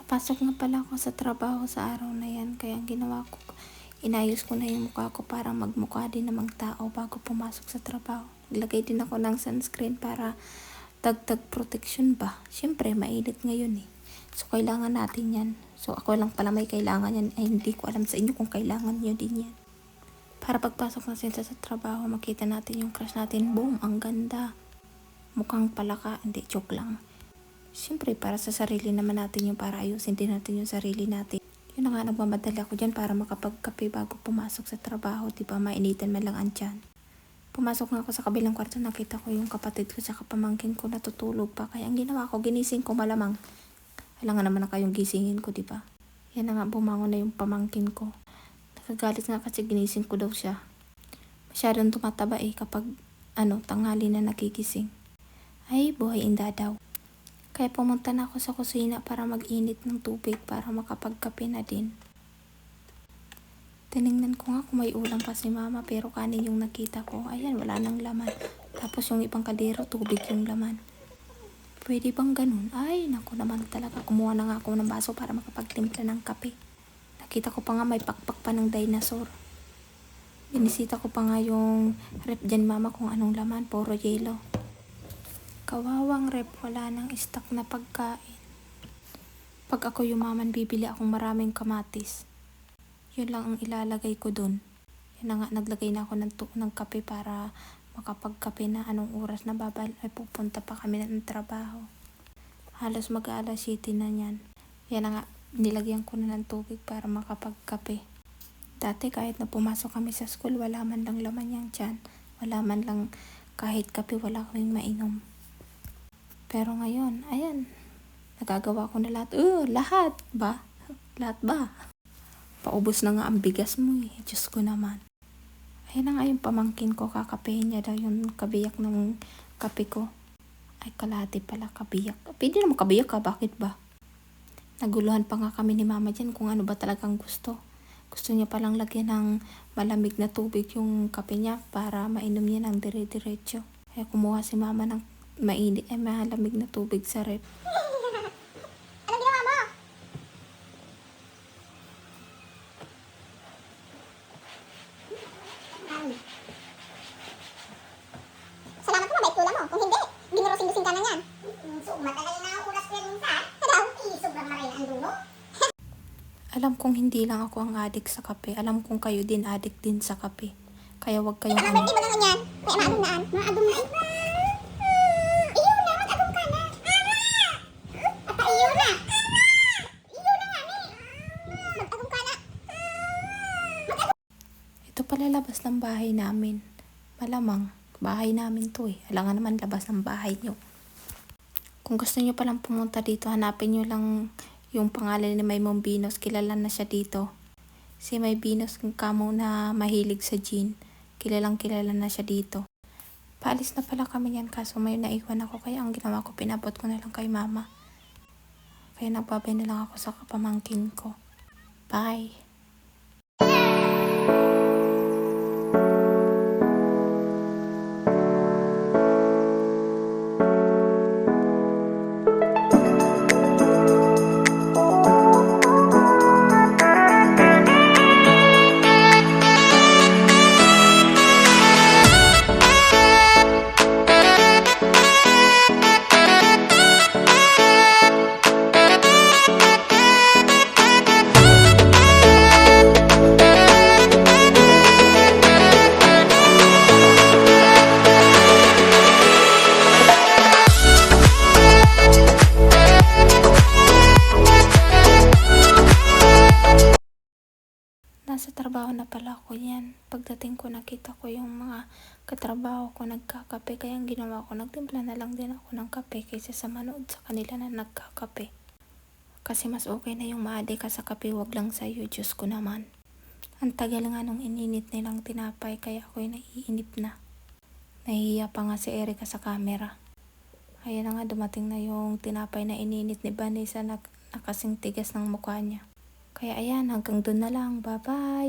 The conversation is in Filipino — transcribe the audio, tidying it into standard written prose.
Papasok nga pala ako sa trabaho sa araw na yan, kaya ang ginawa ko, inayos ko na yung mukha ko para magmukha din namang tao bago pumasok sa trabaho. Naglagay din ako ng sunscreen para dagdag protection ba. Siyempre, mainit ngayon eh. So, kailangan natin yan. So, ako lang pala may kailangan yan. Ay, hindi ko alam sa inyo kung kailangan nyo din yan. Para pagpasok natin sa trabaho, makita natin yung crush natin. Boom, ang ganda. Mukhang palaka. Hindi, joke lang. Siyempre, para sa sarili naman natin yung para ayusin din natin yung sarili natin. Yun na nga, nagmamadali ako dyan para makapagkape bago pumasok sa trabaho. Diba, mainitan man lang ang tiyan. Pumasok nga ako sa kabilang kwarto, nakita ko yung kapatid ko sa pamangkin ko natutulog pa. Kaya ang ginawa ko, ginising ko malamang. Kailangan naman na kayong gisingin ko, diba? Yan na nga, bumangon na yung pamangkin ko. Nakagalit nga kasi ginising ko daw siya. Masyadong tumataba eh kapag tanghali na nagigising. Ay, buhay inda daw. Kaya pumunta na ako sa kusina para mag-init ng tubig para makapagkape na din. Tinignan ko nga kung may ulam pa si mama pero kanin yung nakita ko. Ayan, wala nang laman. Tapos yung ibang kaldero, tubig yung laman. Pwede bang ganun? Ay, naku naman talaga. Kumuha na nga ako ng baso para makapagtimpla ng kape. Nakita ko pa nga may pakpak pa ng dinosaur. Binisita ko pa nga yung rep dyan mama kung anong laman. Puro yelo. Kawawang rep, wala nang stock na pagkain. Pag ako yumaman, bibili akong maraming kamatis. Yun lang ang ilalagay ko dun. Yan na nga, naglagay na ako ng kape para makapagkape na anong oras na ay pupunta pa kami ng trabaho. Halos mag-alas 7 na yan. Yan na nga, nilagyan ko na ng tubig para makapagkape. Dati kahit na pumasok kami sa school, wala man lang laman yang tiyan. Wala man lang kahit kape, wala kaming mainom. Pero ngayon, ayan, nagagawa ko na lahat. Lahat ba? Lahat ba? Paubos na nga ang bigas mo eh. Diyos ko naman. Ayan na nga yung pamangkin ko, kakapehin niya daw yung kabiyak ng kape ko. Ay, kalahati pala, kabiyak. Pwede naman kabiyak ka, bakit ba? Naguluhan pa nga kami ni mama dyan kung ano ba talagang gusto. Gusto niya palang lagyan ng malamig na tubig yung kape niya para mainom niya ng dire-diretso. Kaya kumuha si mama ng malamig na tubig sa rep. Anong ginawa mo? Salamat mo, mabait tula mo. Kung hindi, ginurusing-gusing ka na yan. So, matagal na ang oras ko yan minsan. Ano? Sobrang maray na ang dulo. Alam kong hindi lang ako ang adik sa kape. Alam kong kayo din adik din sa kape. Kaya wag kayong Ang birthday mo na ganyan. Kaya maadong naan. Maadong na. Iyo na, mag-adong ka na. At iyo na. Iyo na nga ni. Mag-adong ka na. Ito pala labas ng bahay namin. Malamang, bahay namin to eh. Alangan naman labas ng bahay nyo. Kung gusto nyo palang pumunta dito, hanapin nyo lang yung pangalan ni May Mombinos. Kilala na siya dito. Si May Binos kamo na mahilig sa gin. Kilalang kilala na siya dito. Paalis na pala kami yan kaso may naiwan ako. Kaya ang ginawa ko, pinabot ko na lang kay mama. Kaya nagbabay na lang ako sa kapamangkin ko. Bye! Nasa trabaho na pala ako yan. Pagdating ko nakita ko yung mga katrabaho ko nagkakape. Kaya ang ginawa ko, nagtimpla na lang din ako ng kape kaysa sa manood sa kanila na nagkakape. Kasi mas okay na yung maade ka sa kape, wag lang sa'yo. Diyos ko naman. Ang tagal nga nung ininit nilang tinapay kaya ako'y naiinip na. Nahihiya pa nga si Erica sa camera. Ayan na nga, dumating na yung tinapay na ininit ni Vanessa na nakasing tigas ng mukha niya. Kaya ayan, hanggang doon na lang. Bye-bye!